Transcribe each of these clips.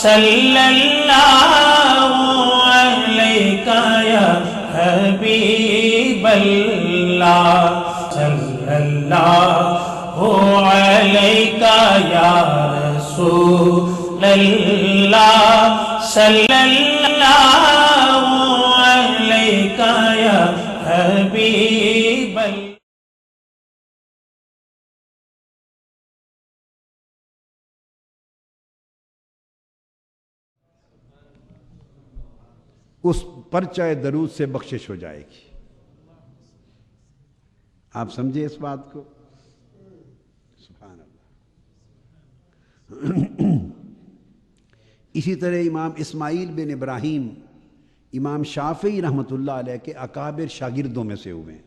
صلی اللہ علیہ یا حبیب اللہ صلی اللہ علیہ یا رسول اللہ صلی اللہ علیہ یا حبیب اللہ. اس پرچہ درود سے بخشش ہو جائے گی. آپ سمجھے اس بات کو؟ سبحان اللہ. اسی طرح امام اسماعیل بن ابراہیم امام شافعی رحمۃ اللہ علیہ کے اکابر شاگردوں میں سے ہوئے ہیں.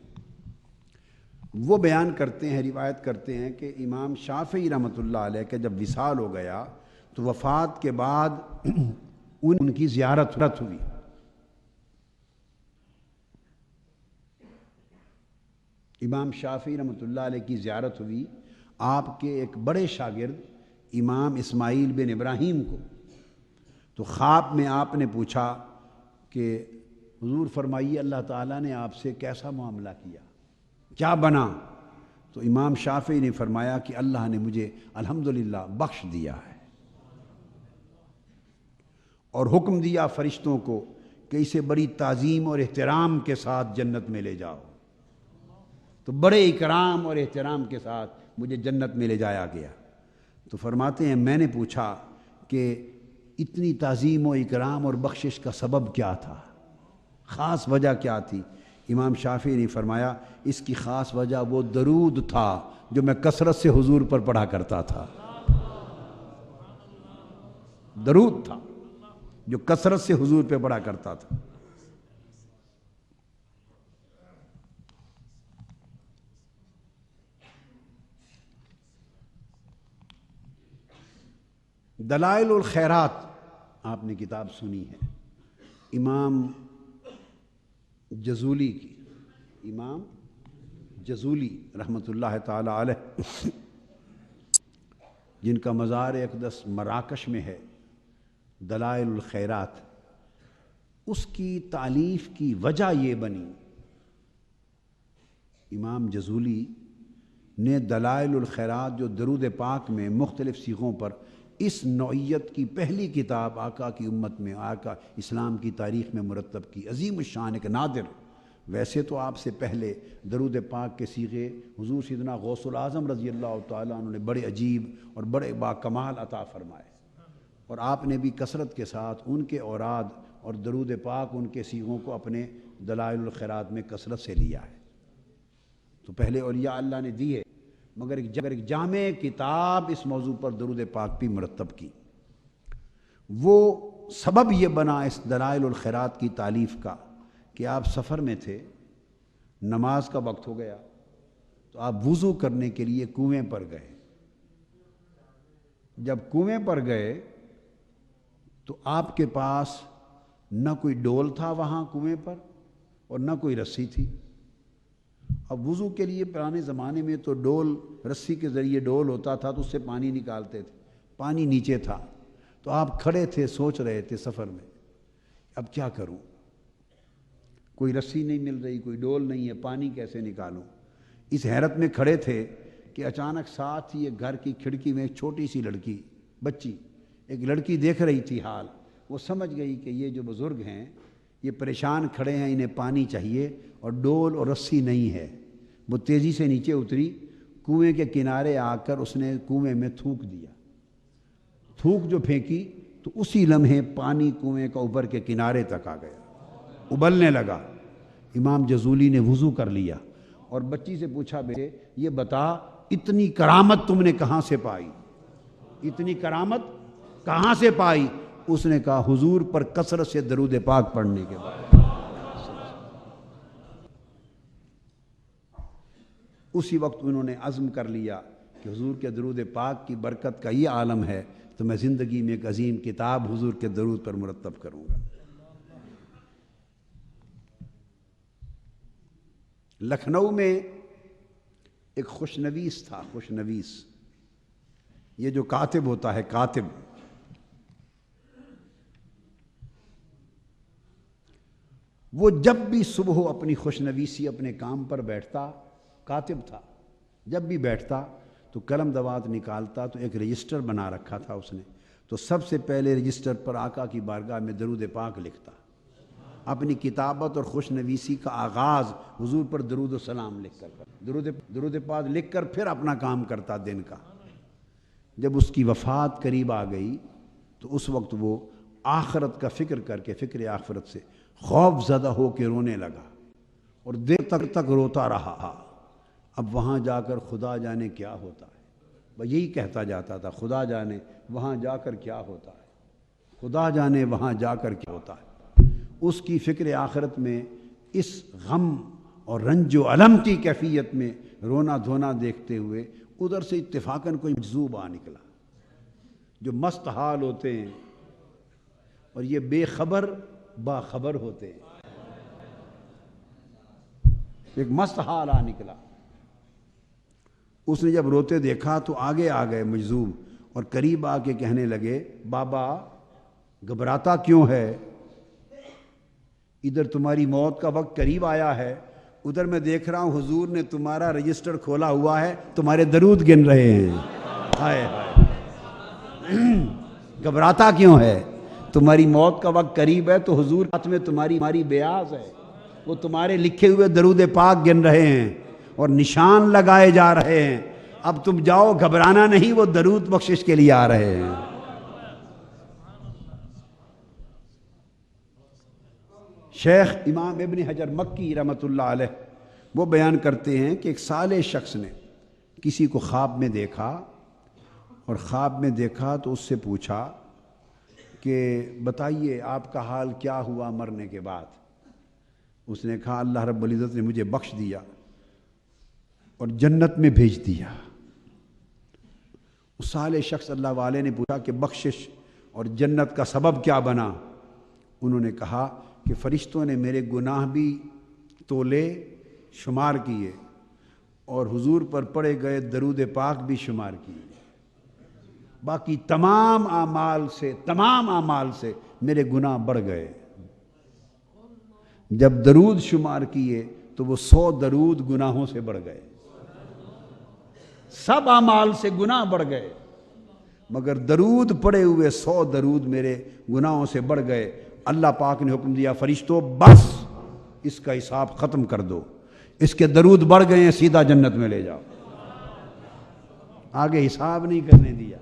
وہ بیان کرتے ہیں، روایت کرتے ہیں کہ امام شافعی رحمۃ اللہ علیہ کا جب وصال ہو گیا تو وفات کے بعد ان کی زیارت ہوئی. امام شافعی رحمۃ اللہ علیہ کی زیارت ہوئی آپ کے ایک بڑے شاگرد امام اسماعیل بن ابراہیم کو. تو خواب میں آپ نے پوچھا کہ حضور فرمائیے اللہ تعالیٰ نے آپ سے کیسا معاملہ کیا، کیا بنا؟ تو امام شافعی نے فرمایا کہ اللہ نے مجھے الحمدللہ بخش دیا ہے اور حکم دیا فرشتوں کو کہ اسے بڑی تعظیم اور احترام کے ساتھ جنت میں لے جاؤ. تو بڑے اکرام اور احترام کے ساتھ مجھے جنت میں لے جایا گیا. تو فرماتے ہیں میں نے پوچھا کہ اتنی تعظیم و اکرام اور بخشش کا سبب کیا تھا، خاص وجہ کیا تھی؟ امام شافعی نے فرمایا اس کی خاص وجہ وہ درود تھا جو میں کثرت سے حضور پر پڑھا کرتا تھا. درود تھا جو کثرت سے حضور پہ پڑھا کرتا تھا. دلائل الخیرات آپ نے کتاب سنی ہے امام جزولی کی، امام جزولی رحمۃ اللہ تعالی علیہ، جن کا مزار اقدس مراکش میں ہے. دلائل الخیرات، اس کی تالیف کی وجہ یہ بنی، امام جزولی نے دلائل الخیرات جو درود پاک میں مختلف صیغوں پر اس نوعیت کی پہلی کتاب آقا کی امت میں، آقا اسلام کی تاریخ میں مرتب کی، عظیم الشان ایک نادر. ویسے تو آپ سے پہلے درود پاک کے صیغے حضور سیدنا غوث العظم رضی اللہ تعالیٰ عنہ نے بڑے عجیب اور بڑے باکمال عطا فرمائے، اور آپ نے بھی کثرت کے ساتھ ان کے اوراد اور درود پاک ان کے صیغوں کو اپنے دلائل الخیرات میں کثرت سے لیا ہے. تو پہلے اولیاء اللہ نے دیے، مگر ایک جامع کتاب اس موضوع پر درود پاک بھی مرتب کی. وہ سبب یہ بنا اس دلائل الخیرات کی تالیف کا کہ آپ سفر میں تھے، نماز کا وقت ہو گیا تو آپ وضو کرنے کے لیے کنویں پر گئے. جب کنویں پر گئے تو آپ کے پاس نہ کوئی ڈول تھا وہاں کنویں پر اور نہ کوئی رسی تھی. اب وضو کے لیے پرانے زمانے میں تو ڈول، رسی کے ذریعے ڈول ہوتا تھا تو اس سے پانی نکالتے تھے، پانی نیچے تھا. تو آپ کھڑے تھے، سوچ رہے تھے سفر میں اب کیا کروں، کوئی رسی نہیں مل رہی، کوئی ڈول نہیں ہے، پانی کیسے نکالوں. اس حیرت میں کھڑے تھے کہ اچانک ساتھ ہی ایک گھر کی کھڑکی میں ایک چھوٹی سی لڑکی، بچی، ایک لڑکی دیکھ رہی تھی حال. وہ سمجھ گئی کہ یہ جو بزرگ ہیں یہ پریشان کھڑے ہیں، انہیں پانی چاہیے اور ڈول اور رسی نہیں ہے. وہ تیزی سے نیچے اتری، کنویں کے کنارے آ کر اس نے کنویں میں تھوک دیا. تھوک جو پھینکی تو اسی لمحے پانی کنویں کا اوپر کے کنارے تک آ گیا، ابلنے لگا. امام جزولی نے وضو کر لیا اور بچی سے پوچھا بیٹے یہ بتا اتنی کرامت تم نے کہاں سے پائی، اتنی کرامت کہاں سے پائی؟ اس نے کہا حضور پر کثرت سے درود پاک پڑھنے کے بعد. اسی وقت انہوں نے عزم کر لیا کہ حضور کے درود پاک کی برکت کا یہ عالم ہے تو میں زندگی میں ایک عظیم کتاب حضور کے درود پر مرتب کروں گا. لکھنؤ میں ایک خوشنویس تھا، خوشنویس، یہ جو کاتب ہوتا ہے، کاتب، وہ جب بھی صبح اپنی خوشنویسی اپنے کام پر بیٹھتا، کاتب تھا، جب بھی بیٹھتا تو قلم دوات نکالتا تو ایک رجسٹر بنا رکھا تھا اس نے، تو سب سے پہلے رجسٹر پر آقا کی بارگاہ میں درود پاک لکھتا، اپنی کتابت اور خوشنویسی کا آغاز حضور پر درود و سلام لکھ کر، درود پاک لکھ کر پھر اپنا کام کرتا دن کا۔ جب اس کی وفات قریب آ گئی تو اس وقت وہ آخرت کا فکر کر کے، فکر آخرت سے خوف زدہ ہو کے رونے لگا اور دیر تک روتا رہا۔ اب وہاں جا کر خدا جانے کیا ہوتا ہے، وہ یہی کہتا جاتا تھا، خدا جانے وہاں جا کر کیا ہوتا ہے، خدا جانے وہاں جا کر کیا ہوتا ہے۔ اس کی فکر آخرت میں اس غم اور رنج و الم کی کیفیت میں رونا دھونا دیکھتے ہوئے ادھر سے اتفاقاً کوئی مجذوب آ نکلا، جو مست حال ہوتے ہیں اور یہ بے خبر باخبر ہوتے ہیں۔ ایک مست حال آ نکلا، اس نے جب روتے دیکھا تو آگے آ گئے مجذوب اور قریب آ کے کہنے لگے، بابا گھبراتا کیوں ہے؟ ادھر تمہاری موت کا وقت قریب آیا ہے، ادھر میں دیکھ رہا ہوں حضور نے تمہارا رجسٹر کھولا ہوا ہے، تمہارے درود گن رہے ہیں۔ ہائے ہائے، گھبراتا کیوں ہے؟ تمہاری موت کا وقت قریب ہے تو حضور ہاتھ میں تمہاری بیاض ہے، وہ تمہارے لکھے ہوئے درود پاک گن رہے ہیں اور نشان لگائے جا رہے ہیں۔ اب تم جاؤ، گھبرانا نہیں، وہ درود بخشش کے لیے آ رہے ہیں۔ شیخ امام ابن حجر مکی رحمۃ اللہ علیہ وہ بیان کرتے ہیں کہ ایک صالح شخص نے کسی کو خواب میں دیکھا، اور خواب میں دیکھا تو اس سے پوچھا کہ بتائیے آپ کا حال کیا ہوا مرنے کے بعد؟ اس نے کہا اللہ رب العزت نے مجھے بخش دیا اور جنت میں بھیج دیا۔ اس صالح شخص اللہ والے نے پوچھا کہ بخشش اور جنت کا سبب کیا بنا؟ انہوں نے کہا کہ فرشتوں نے میرے گناہ بھی تولے شمار کیے اور حضور پر پڑے گئے درود پاک بھی شمار کیے، باقی تمام اعمال سے میرے گناہ بڑھ گئے۔ جب درود شمار کیے تو وہ 100 درود گناہوں سے بڑھ گئے، سب اعمال سے گناہ بڑھ گئے، مگر درود پڑے ہوئے 100 درود میرے گناہوں سے بڑھ گئے۔ اللہ پاک نے حکم دیا فرشتوں بس اس کا حساب ختم کر دو، اس کے درود بڑھ گئے ہیں، سیدھا جنت میں لے جاؤ۔ آگے حساب نہیں کرنے دیا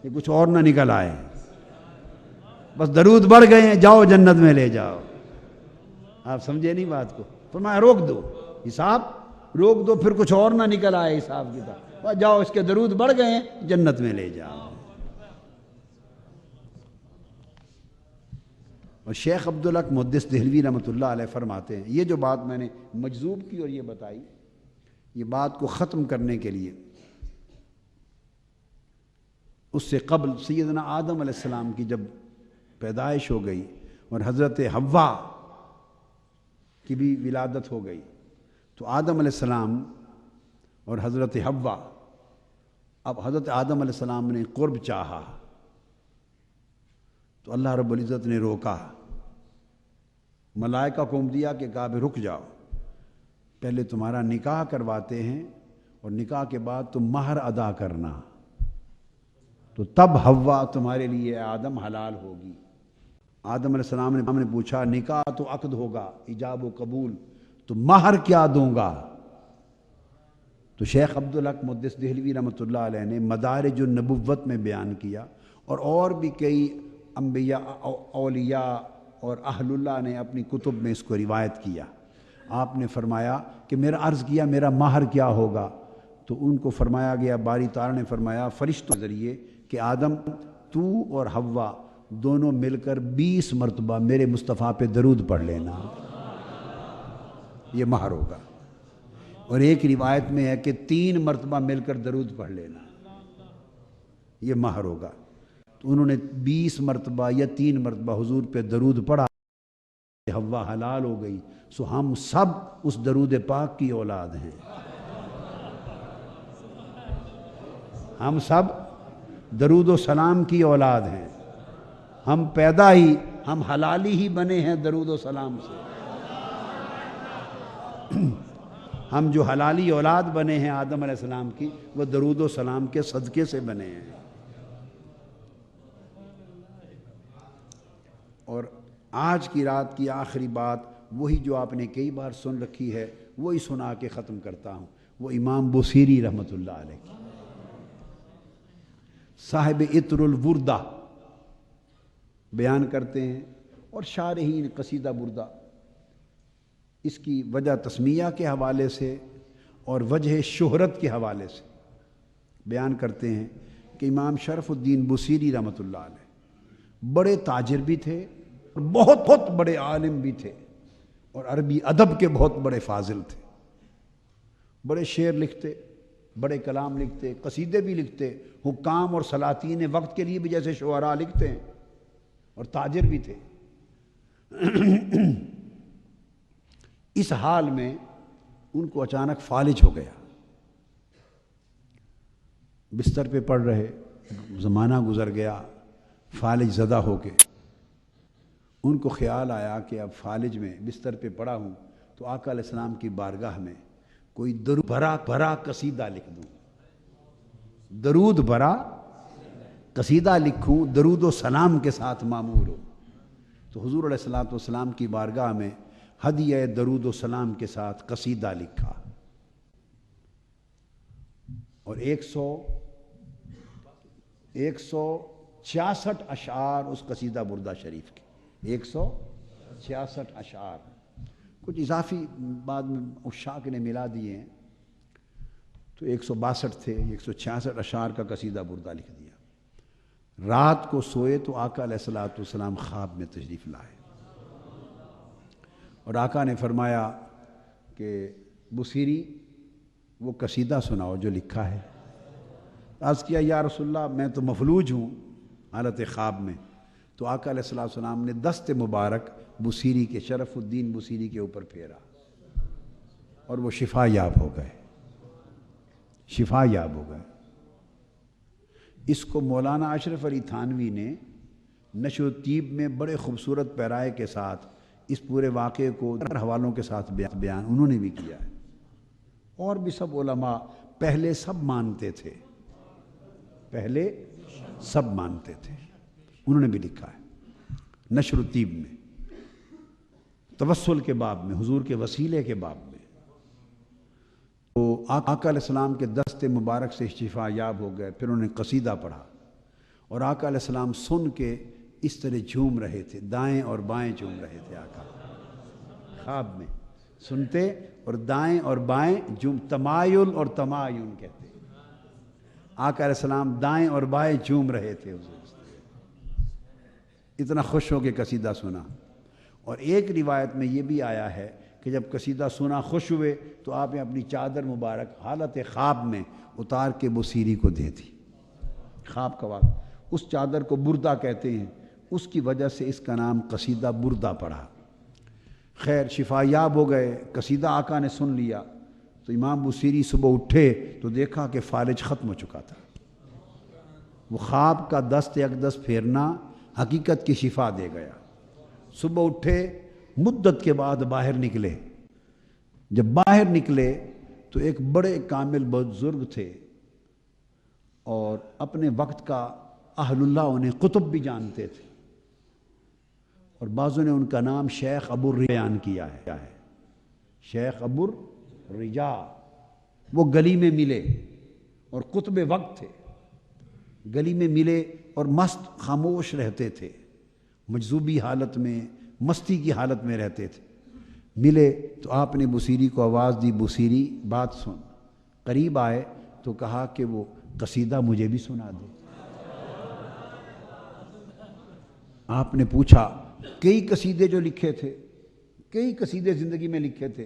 کہ کچھ اور نہ نکل آئے، بس درود بڑھ گئے ہیں، جاؤ جنت میں لے جاؤ۔ آپ سمجھے نہیں بات کو؟ فرمایا روک دو، حساب روک دو، پھر کچھ اور نہ نکل آئے حساب کتاب، جاؤ اس کے درود بڑھ گئے ہیں، جنت میں لے جاؤ۔ اور شیخ عبدالحق محدث دہلوی رحمۃ اللہ علیہ فرماتے ہیں، یہ جو بات میں نے مجذوب کی اور یہ بتائی، یہ بات کو ختم کرنے کے لیے اس سے قبل سیدنا آدم علیہ السلام کی جب پیدائش ہو گئی اور حضرت حوا کی بھی ولادت ہو گئی، تو آدم علیہ السلام اور حضرت حوا، اب حضرت آدم علیہ السلام نے قرب چاہا تو اللہ رب العزت نے روکا، ملائکہ کو حکم دیا کہ کہا رک جاؤ، پہلے تمہارا نکاح کرواتے ہیں اور نکاح کے بعد تم مہر ادا کرنا، تو تب حوا تمہارے لیے آدم حلال ہوگی۔ آدم علیہ السلام نے پوچھا نکاح تو عقد ہوگا، ایجاب و قبول، تو مہر کیا دوں گا؟ تو شیخ عبدالحق محدث دہلوی رحمۃ اللہ علیہ نے مدارج النبوت میں بیان کیا، اور بھی کئی انبیاء اولیاء اور اہل اللہ نے اپنی کتب میں اس کو روایت کیا۔ آپ نے فرمایا کہ میرا عرض کیا میرا مہر کیا ہوگا، تو ان کو فرمایا گیا، باری تعالیٰ نے فرمایا فرشتوں کے ذریعے کہ آدم تو اور حوا دونوں مل کر 20 مرتبہ میرے مصطفیٰ پہ درود پڑھ لینا، یہ مہر ہوگا۔ اور ایک روایت میں ہے کہ 3 مرتبہ مل کر درود پڑھ لینا، یہ مہر ہوگا۔ تو انہوں نے 20 مرتبہ یا 3 مرتبہ حضور پہ درود پڑھا، حوا حلال ہو گئی۔ سو ہم سب اس درود پاک کی اولاد ہیں، ہم سب درود و سلام کی اولاد ہیں، ہم پیدا ہی ہم حلالی ہی بنے ہیں درود و سلام سے۔ ہم جو حلالی اولاد بنے ہیں آدم علیہ السلام کی، وہ درود و سلام کے صدقے سے بنے ہیں۔ اور آج کی رات کی آخری بات وہی جو آپ نے کئی بار سن رکھی ہے، وہی سنا کے ختم کرتا ہوں۔ وہ امام بوصیری رحمۃ اللہ علیہ کی، صاحب عطر الوردہ، بیان کرتے ہیں، اور شارحین قصیدہ بردہ اس کی وجہ تسمیہ کے حوالے سے اور وجہ شہرت کے حوالے سے بیان کرتے ہیں کہ امام شرف الدین بوصیری رحمۃ اللہ علیہ بڑے تاجر بھی تھے اور بہت بہت بڑے عالم بھی تھے، اور عربی ادب کے بہت بڑے فاضل تھے۔ بڑے شعر لکھتے، بڑے کلام لکھتے، قصیدے بھی لکھتے، حکام اور سلاطین وقت کے لیے بھی جیسے شعراء لکھتے ہیں، اور تاجر بھی تھے۔ اس حال میں ان کو اچانک فالج ہو گیا، بستر پہ پڑ رہے، زمانہ گزر گیا، فالج زدہ ہو کے ان کو خیال آیا کہ اب فالج میں بستر پہ پڑا ہوں تو آقا علیہ السلام کی بارگاہ میں کوئی درود بھرا قصیدہ لکھ دوں، درود بھرا قصیدہ لکھوں، درود و سلام کے ساتھ معمور ہو۔ تو حضور علیہ السلام کی بارگاہ میں ہدیہ درود و سلام کے ساتھ قصیدہ لکھا، اور 166 اشعار اس قصیدہ بردہ شریف کے، 166 اشعار، کچھ اضافی بعد میں عشاق نے ملا دیے ہیں، تو 162 تھے، 166 اشعار کا قصیدہ بردہ لکھ دیا۔ رات کو سوئے تو آقا علیہ السلام خواب میں تشریف لائے، اور آقا نے فرمایا کہ بوصیری وہ قصیدہ سناؤ جو لکھا ہے۔ عرض کیا یا رسول اللہ میں تو مفلوج ہوں حالت خواب میں۔ تو آقا علیہ السلام نے دست مبارک بوصیری کے، شرف الدین بوصیری کے اوپر پھیرا، اور وہ شفا یاب ہو گئے، شفا یاب ہو گئے۔ اس کو مولانا اشرف علی تھانوی نے نشر و طیب میں بڑے خوبصورت پیرائے کے ساتھ اس پورے واقعے کو حوالوں کے ساتھ بیان انہوں نے بھی کیا ہے، اور بھی سب علماء پہلے سب مانتے تھے، پہلے سب مانتے تھے، انہوں نے بھی لکھا ہے نشر و طیب میں، توسل کے باب میں، حضور کے وسیلے کے باب میں۔ تو آقا علیہ السلام کے دست مبارک سے شفا یاب ہو گئے، پھر انہوں نے قصیدہ پڑھا، اور آقا علیہ السلام سن کے اس طرح جھوم رہے تھے، دائیں اور بائیں جھوم رہے تھے۔ آقا خواب میں سنتے اور دائیں اور بائیں جھوم، تمایل اور تمایون کہتے ہیں۔ آقا علیہ السلام دائیں اور بائیں جھوم رہے تھے، حضور اتنا خوش ہو کے قصیدہ سنا۔ اور ایک روایت میں یہ بھی آیا ہے کہ جب قصیدہ سنا خوش ہوئے تو آپ نے اپنی چادر مبارک حالت خواب میں اتار کے بوصیری کو دے دی، خواب کا واقعہ۔ اس چادر کو بردہ کہتے ہیں، اس کی وجہ سے اس کا نام قصیدہ بردہ پڑا۔ خیر شفا یاب ہو گئے، قصیدہ آقا نے سن لیا، تو امام بوصیری صبح اٹھے تو دیکھا کہ فالج ختم ہو چکا تھا۔ وہ خواب کا دست اقدس پھیرنا حقیقت کی شفا دے گیا۔ صبح اٹھے، مدت کے بعد باہر نکلے، جب باہر نکلے تو ایک بڑے کامل بزرگ تھے، اور اپنے وقت کا اہل اللہ انہیں قطب بھی جانتے تھے، اور بعضوں نے ان کا نام شیخ ابو الرجا بیان کیا ہے، شیخ ابو الرجا۔ وہ گلی میں ملے، اور قطب وقت تھے، گلی میں ملے اور مست خاموش رہتے تھے، مجذوبی حالت میں، مستی کی حالت میں رہتے تھے۔ ملے تو آپ نے بوصیری کو آواز دی، بوصیری بات سن۔ قریب آئے تو کہا کہ وہ قصیدہ مجھے بھی سنا دے۔ آپ نے پوچھا کئی قصیدے جو لکھے تھے، کئی قصیدے زندگی میں لکھے تھے،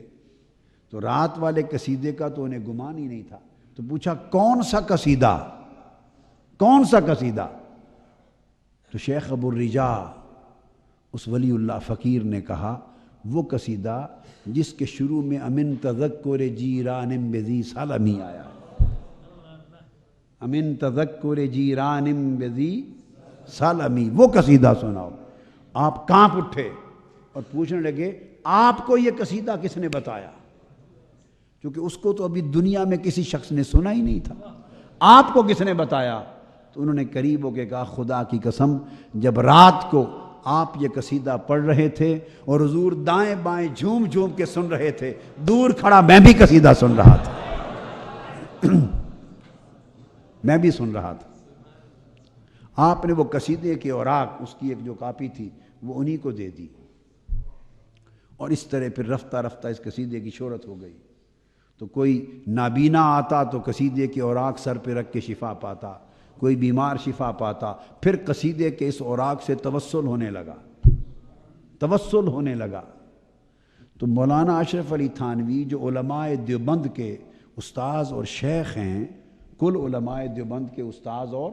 تو رات والے قصیدے کا تو انہیں گمان ہی نہیں تھا، تو پوچھا کون سا قصیدہ، کون سا قصیدہ؟ تو شیخ ابو الرجا اس ولی اللہ فقیر نے کہا وہ قصیدہ جس کے شروع میں امن تذکر جیران بذی سالمی آیا ہے، امن تذکر جیران بذی سالمی، وہ قصیدہ سناؤ۔ آپ کانپ اٹھے اور پوچھنے لگے آپ کو یہ قصیدہ کس نے بتایا؟ کیونکہ اس کو تو ابھی دنیا میں کسی شخص نے سنا ہی نہیں تھا. آپ کو کس نے بتایا؟ تو انہوں نے قریب ہو کے کہا خدا کی قسم جب رات کو آپ یہ قصیدہ پڑھ رہے تھے اور حضور دائیں بائیں جھوم جھوم کے سن رہے تھے، دور کھڑا میں بھی قصیدہ سن رہا تھا. میں بھی سن رہا تھا. آپ نے وہ قصیدے کے اوراق، اس کی ایک جو کاپی تھی وہ انہی کو دے دی، اور اس طرح پھر رفتہ رفتہ اس قصیدے کی شہرت ہو گئی. تو کوئی نابینا آتا تو قصیدے کے اوراق سر پہ رکھ کے شفا پاتا، کوئی بیمار شفا پاتا. پھر قصیدے کے اس اوراق سے توسل ہونے لگا. تو مولانا اشرف علی تھانوی جو علماء دیوبند کے استاذ اور شیخ ہیں، کل علماء دیوبند کے استاذ اور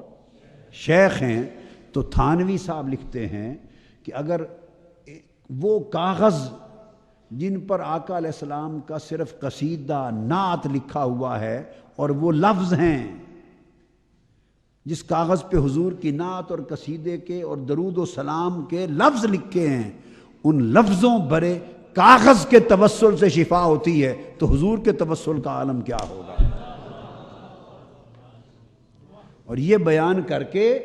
شیخ ہیں، تو تھانوی صاحب لکھتے ہیں کہ اگر وہ کاغذ جن پر آقا علیہ السلام کا صرف قصیدہ نعت لکھا ہوا ہے اور وہ لفظ ہیں، جس کاغذ پہ حضور کی نعت اور قصیدے کے اور درود و سلام کے لفظ لکھے ہیں، ان لفظوں برے کاغذ کے توسل سے شفا ہوتی ہے، تو حضور کے توسل کا عالم کیا ہوگا؟ اور یہ بیان کر کے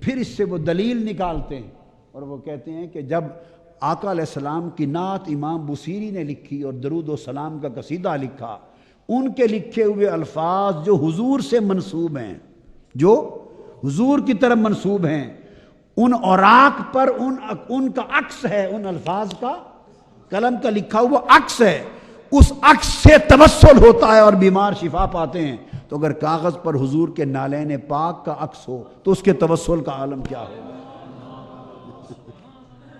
پھر اس سے وہ دلیل نکالتے ہیں، اور وہ کہتے ہیں کہ جب آقا علیہ السلام کی نعت امام بوصیری نے لکھی اور درود و سلام کا قصیدہ لکھا، ان کے لکھے ہوئے الفاظ جو حضور سے منسوب ہیں، جو حضور کی طرف منسوب ہیں، ان اوراق پر ان کا عکس ہے، ان الفاظ کا قلم کا لکھا ہوا عکس ہے، اس عکس سے توسل ہوتا ہے اور بیمار شفا پاتے ہیں. تو اگر کاغذ پر حضور کے نالین پاک کا عکس ہو تو اس کے توسل کا عالم کیا ہوگا؟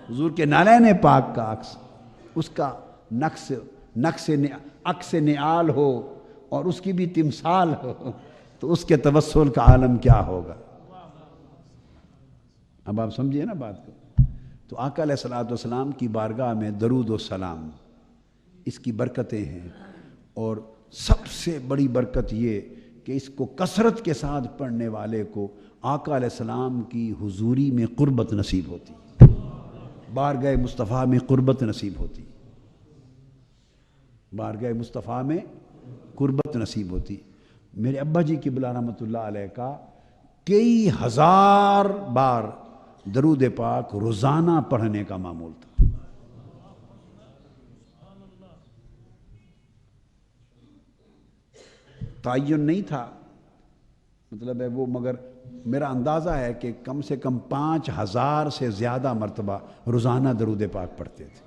حضور کے نالین پاک کا عکس، اس کا عکس نعال ہو اور اس کی بھی تمثال ہو تو اس کے توسل کا عالم کیا ہوگا؟ اب آپ سمجھئے نا بات کو. تو آقا علیہ السلام کی بارگاہ میں درود و سلام، اس کی برکتیں ہیں، اور سب سے بڑی برکت یہ کہ اس کو کثرت کے ساتھ پڑھنے والے کو آقا علیہ السلام کی حضوری میں قربت نصیب ہوتی، بارگاہ مصطفیٰ میں قربت نصیب ہوتی، بارگاہ مصطفیٰ میں قربت نصیب ہوتی. میرے ابا جی قبلہ رحمۃ اللہ علیہ کا کئی ہزار بار درود پاک روزانہ پڑھنے کا معمول تھا. تعین نہیں تھا، مطلب ہے وہ، مگر میرا اندازہ ہے کہ کم سے کم 5000 سے زیادہ مرتبہ روزانہ درود پاک پڑھتے تھے.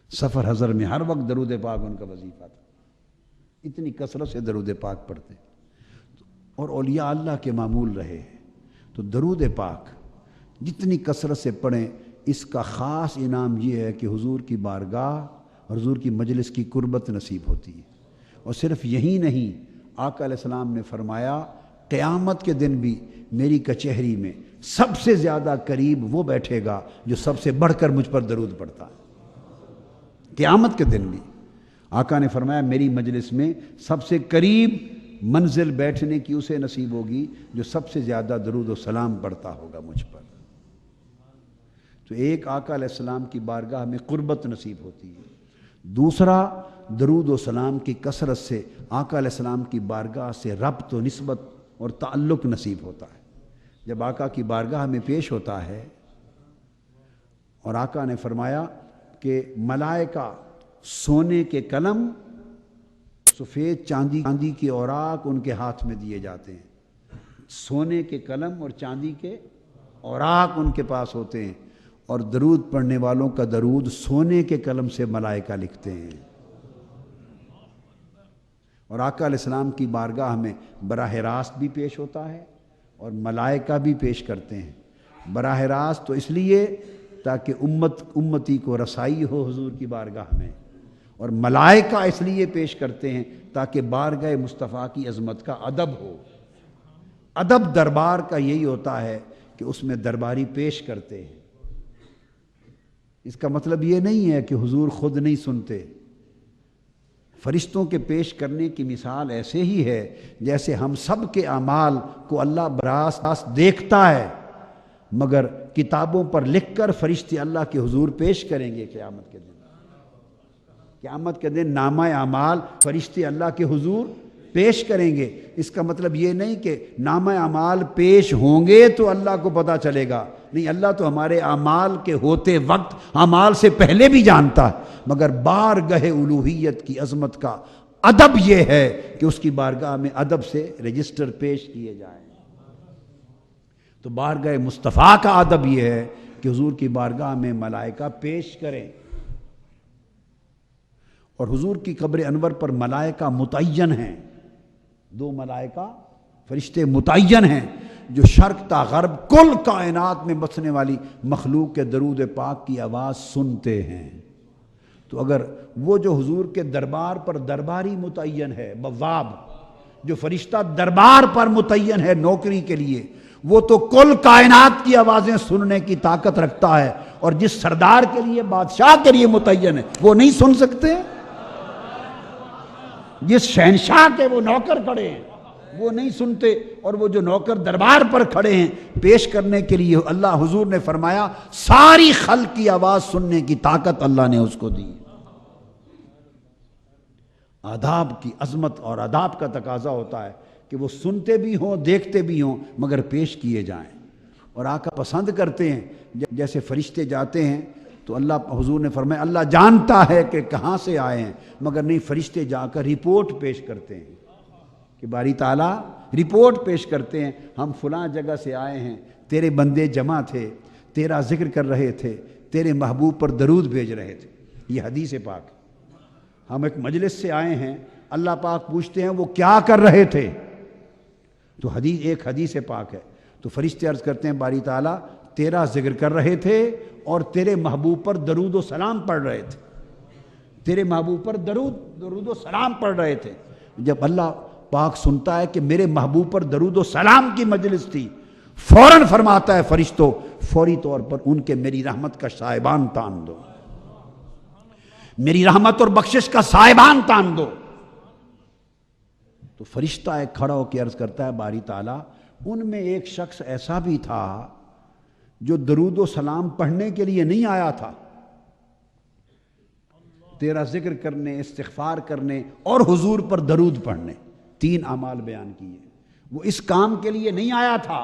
سفر حضر میں ہر وقت درود پاک ان کا وظیفہ تھا، اتنی کثرت سے درود پاک پڑھتے. اور اولیاء اللہ کے معمول رہے. تو درود پاک جتنی کثرت سے پڑھیں، اس کا خاص انعام یہ ہے کہ حضور کی بارگاہ اور حضور کی مجلس کی قربت نصیب ہوتی ہے. اور صرف یہی نہیں، آقا علیہ السلام نے فرمایا قیامت کے دن بھی میری کچہری میں سب سے زیادہ قریب وہ بیٹھے گا جو سب سے بڑھ کر مجھ پر درود پڑھتا ہے. قیامت کے دن بھی آقا نے فرمایا میری مجلس میں سب سے قریب منزل بیٹھنے کی اسے نصیب ہوگی جو سب سے زیادہ درود و سلام پڑھتا ہوگا مجھ پر. تو ایک آقا علیہ السلام کی بارگاہ میں قربت نصیب ہوتی ہے، دوسرا درود و سلام کی کثرت سے آقا علیہ السلام کی بارگاہ سے ربط و نسبت اور تعلق نصیب ہوتا ہے. جب آقا کی بارگاہ میں پیش ہوتا ہے اور آقا نے فرمایا کہ ملائکہ سونے کے قلم، سفید چاندی کے اوراق ان کے ہاتھ میں دیے جاتے ہیں. سونے کے قلم اور چاندی کے اوراق ان کے پاس ہوتے ہیں، اور درود پڑھنے والوں کا درود سونے کے قلم سے ملائکہ لکھتے ہیں. اور آقا علیہ السلام کی بارگاہ میں براہ راست بھی پیش ہوتا ہے اور ملائکہ بھی پیش کرتے ہیں. براہ راست تو اس لیے تاکہ امتی کو رسائی ہو حضور کی بارگاہ میں، اور ملائکہ اس لیے پیش کرتے ہیں تاکہ بارگاہ مصطفیٰ کی عظمت کا ادب ہو. ادب دربار کا یہی ہوتا ہے کہ اس میں درباری پیش کرتے ہیں. اس کا مطلب یہ نہیں ہے کہ حضور خود نہیں سنتے. فرشتوں کے پیش کرنے کی مثال ایسے ہی ہے جیسے ہم سب کے اعمال کو اللہ براہ راست دیکھتا ہے، مگر کتابوں پر لکھ کر فرشتے اللہ کے حضور پیش کریں گے قیامت کے دن. قیامت کے دن نامہ اعمال فرشتے اللہ کے حضور پیش کریں گے۔ اس کا مطلب یہ نہیں کہ نامہ اعمال پیش ہوں گے تو اللہ کو پتہ چلے گا، نہیں، اللہ تو ہمارے اعمال کے ہوتے وقت اعمال سے پہلے بھی جانتا ہے، مگر بارگاہ الوہیت کی عظمت کا ادب یہ ہے کہ اس کی بارگاہ میں ادب سے رجسٹر پیش کیے جائیں۔ تو بارگاہ مصطفیٰ کا ادب یہ ہے کہ حضور کی بارگاہ میں ملائکہ پیش کریں، اور حضور کی قبر انور پر ملائکہ متعین ہیں، 2 ملائکہ فرشتے متعین ہیں جو شرق تا غرب کل کائنات میں بسنے والی مخلوق کے درود پاک کی آواز سنتے ہیں۔ تو اگر وہ جو حضور کے دربار پر درباری متعین ہے، بواب، جو فرشتہ دربار پر متعین ہے نوکری کے لیے، وہ تو کل کائنات کی آوازیں سننے کی طاقت رکھتا ہے، اور جس سردار کے لیے، بادشاہ کے لیے متعین ہے، وہ نہیں سن سکتے؟ جس شہنشاہ کے وہ نوکر کھڑے ہیں وہ نہیں سنتے، اور وہ جو نوکر دربار پر کھڑے ہیں پیش کرنے کے لیے، اللہ حضور نے فرمایا ساری خلق کی آواز سننے کی طاقت اللہ نے اس کو دی۔ آداب کی عظمت اور آداب کا تقاضا ہوتا ہے کہ وہ سنتے بھی ہوں، دیکھتے بھی ہوں، مگر پیش کیے جائیں۔ اور آقا پسند کرتے ہیں جیسے فرشتے جاتے ہیں تو اللہ، حضور نے فرمایا اللہ جانتا ہے کہ کہاں سے آئے ہیں، مگر نہیں، فرشتے جا کر رپورٹ پیش کرتے ہیں کہ باری تعالیٰ رپورٹ پیش کرتے ہیں، ہم فلاں جگہ سے آئے ہیں، تیرے بندے جمع تھے، تیرا ذکر کر رہے تھے، تیرے محبوب پر درود بھیج رہے تھے۔ یہ حدیث پاک، ہم ایک مجلس سے آئے ہیں، اللہ پاک پوچھتے ہیں وہ کیا کر رہے تھے، تو ایک حدیث پاک ہے، تو فرشتے عرض کرتے ہیں باری تعالیٰ تیرا ذکر کر رہے تھے اور تیرے محبوب پر درود و سلام پڑھ رہے تھے، تیرے محبوب پر درود و سلام پڑھ رہے تھے۔ جب اللہ پاک سنتا ہے کہ میرے محبوب پر درود و سلام کی مجلس تھی، فوراً فرماتا ہے فرشتوں فوری طور پر ان کے میری رحمت کا سائبان تان دو، میری رحمت اور بخشش کا سائبان تان دو۔ تو فرشتہ ایک کھڑا ہو کے عرض کرتا ہے باری تعالیٰ ان میں ایک شخص ایسا بھی تھا جو درود و سلام پڑھنے کے لیے نہیں آیا تھا، تیرا ذکر کرنے، استغفار کرنے اور حضور پر درود پڑھنے، 3 اعمال بیان کیے، وہ اس کام کے لیے نہیں آیا تھا،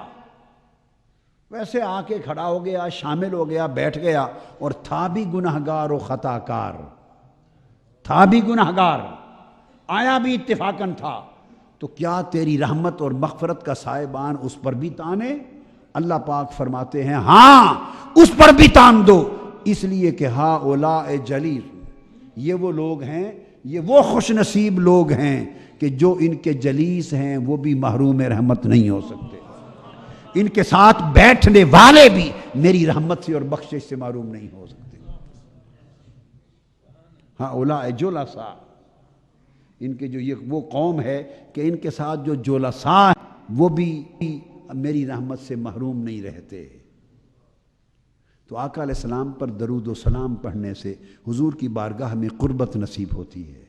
ویسے آ کے کھڑا ہو گیا، شامل ہو گیا، بیٹھ گیا، اور تھا بھی گنہگار و خطا کار، تھا بھی گنہگار، آیا بھی اتفاقاً تھا، تو کیا تیری رحمت اور مغفرت کا سائبان اس پر بھی تانے؟ اللہ پاک فرماتے ہیں ہاں اس پر بھی تان دو، اس لیے کہ ہؤلاء جلیل، یہ وہ لوگ ہیں، یہ وہ خوش نصیب لوگ ہیں کہ جو ان کے جلیس ہیں وہ بھی محروم رحمت نہیں ہو سکتے، ان کے ساتھ بیٹھنے والے بھی میری رحمت سے اور بخشش سے محروم نہیں ہو سکتے۔ ہؤلاء جلساء، ان کے جو یہ وہ قوم ہے کہ ان کے ساتھ جو جلساء ہیں وہ بھی میری رحمت سے محروم نہیں رہتے۔ تو آقا علیہ السلام پر درود و سلام پڑھنے سے حضور کی بارگاہ میں قربت نصیب ہوتی ہے،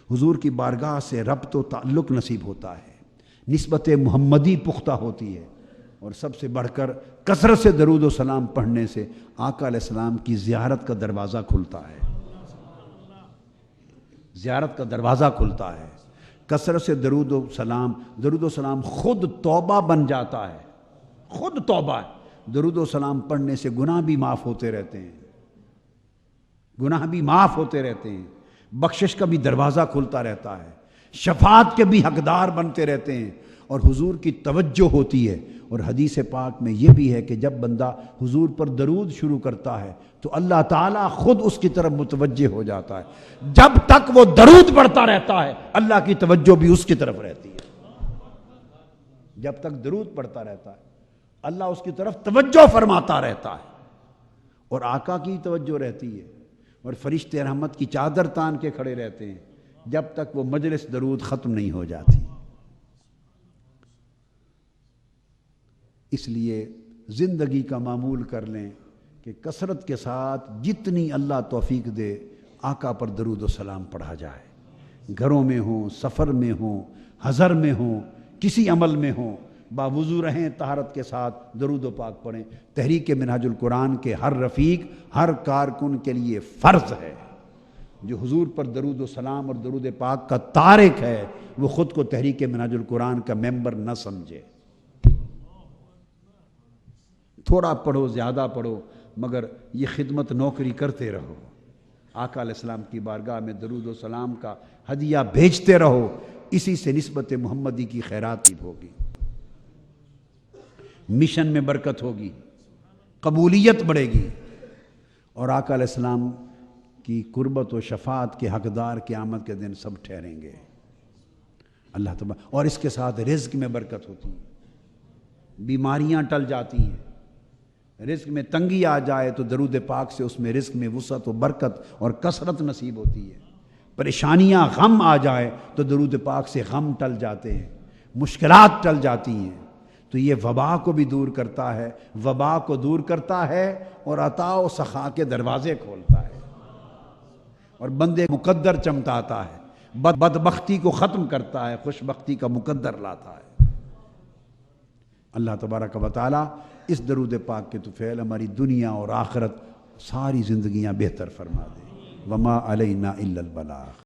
حضور کی بارگاہ سے ربط و تعلق نصیب ہوتا ہے، نسبت محمدی پختہ ہوتی ہے، اور سب سے بڑھ کر کثرت سے درود و سلام پڑھنے سے آقا علیہ السلام کی زیارت کا دروازہ کھلتا ہے، زیارت کا دروازہ کھلتا ہے۔ کثرت سے درود و سلام خود توبہ بن جاتا ہے، خود توبہ ہے۔ درود و سلام پڑھنے سے گناہ بھی معاف ہوتے رہتے ہیں، گناہ بھی معاف ہوتے رہتے ہیں، بخشش کا بھی دروازہ کھلتا رہتا ہے، شفاعت کے بھی حقدار بنتے رہتے ہیں، اور حضور کی توجہ ہوتی ہے۔ اور حدیث پاک میں یہ بھی ہے کہ جب بندہ حضور پر درود شروع کرتا ہے تو اللہ تعالیٰ خود اس کی طرف متوجہ ہو جاتا ہے، جب تک وہ درود پڑھتا رہتا ہے اللہ کی توجہ بھی اس کی طرف رہتی ہے، جب تک درود پڑھتا رہتا ہے اللہ اس کی طرف توجہ فرماتا رہتا ہے، اور آقا کی توجہ رہتی ہے، اور فرشتے رحمت کی چادر تان کے کھڑے رہتے ہیں جب تک وہ مجلس درود ختم نہیں ہو جاتی۔ اس لیے زندگی کا معمول کر لیں کہ کثرت کے ساتھ جتنی اللہ توفیق دے آقا پر درود و سلام پڑھا جائے، گھروں میں ہوں، سفر میں ہوں، حضر میں ہوں، کسی عمل میں ہوں، باوضو رہیں، طہارت کے ساتھ درود و پاک پڑھیں۔ تحریک منہاج القرآن کے ہر رفیق، ہر کارکن کے لیے فرض ہے، جو حضور پر درود و سلام اور درود پاک کا تارک ہے وہ خود کو تحریک منہاج القرآن کا ممبر نہ سمجھے۔ تھوڑا پڑھو زیادہ پڑھو مگر یہ خدمت نوکری کرتے رہو، آقا علیہ السلام کی بارگاہ میں درود و سلام کا ہدیہ بھیجتے رہو، اسی سے نسبت محمدی کی خیرات ہوگی، مشن میں برکت ہوگی، قبولیت بڑھے گی، اور آقا علیہ السلام کی قربت و شفاعت کے حقدار قیامت کے دن سب ٹھہریں گے اللہ تبارک۔ اور اس کے ساتھ رزق میں برکت ہوتی ہے، بیماریاں ٹل جاتی ہیں، رزق میں تنگی آ جائے تو درود پاک سے اس میں رزق میں وسعت و برکت اور کثرت نصیب ہوتی ہے، پریشانیاں غم آ جائے تو درود پاک سے غم ٹل جاتے ہیں، مشکلات ٹل جاتی ہیں، تو یہ وبا کو بھی دور کرتا ہے، وبا کو دور کرتا ہے اور عطا و سخا کے دروازے کھولتا ہے، اور بندے مقدر چمٹاتا ہے، بدبختی کو ختم کرتا ہے، خوش بختی کا مقدر لاتا ہے۔ اللہ تبارک و تعالی اس درود پاک کے طفیل ہماری دنیا اور آخرت ساری زندگیاں بہتر فرما دے۔ وما علینا الا البلاغ۔